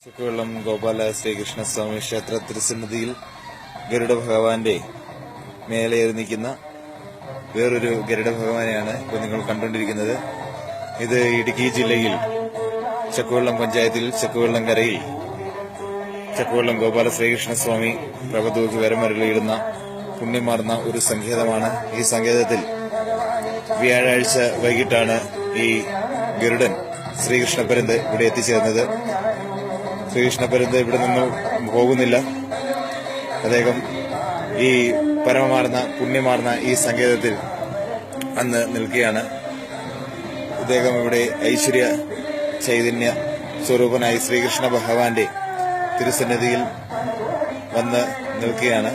ചക്കുവെള്ളം ഗോപാല ശ്രീകൃഷ്ണസ്വാമി ക്ഷേത്ര തിരുസന്നിധിയിൽ ഗരുഡ ഭഗവാന്റെ മേലേറി നിൽക്കുന്ന വേറൊരു ഗരുഡ ഭഗവാനെയാണ് ഇപ്പോൾ നിങ്ങൾ കണ്ടുകൊണ്ടിരിക്കുന്നത്. ഇത് ഇടുക്കി ജില്ലയിൽ ചക്കുവെള്ളം പഞ്ചായത്തിൽ ചക്കുവെള്ളം കരയിൽ ചക്കുവെള്ളം ഗോപാല ശ്രീകൃഷ്ണസ്വാമി പ്രഭതൂക്കി വരമരുളിയിടുന്ന പുണ്യമാർന്ന ഒരു സങ്കേതമാണ്. ഈ സങ്കേതത്തിൽ വ്യാഴാഴ്ച വൈകിട്ടാണ് ഈ ഗരുഡൻ ശ്രീകൃഷ്ണപരന്ത് ഇവിടെ എത്തിച്ചേർന്നത്. ശ്രീകൃഷ്ണപരന്ത് ഇവിടെ നിന്ന് പോകുന്നില്ല. അദ്ദേഹം ഈ പരമമാർന്ന പുണ്യമാർന്ന ഈ സങ്കേതത്തിൽ അന്ന് നിൽക്കുകയാണ്. ഇദ്ദേഹം ഇവിടെ ഐശ്വര്യ ചൈതന്യ സ്വരൂപനായി ശ്രീകൃഷ്ണ ഭഗവാന്റെ തിരുസന്നിധിയിൽ വന്ന് നിൽക്കുകയാണ്.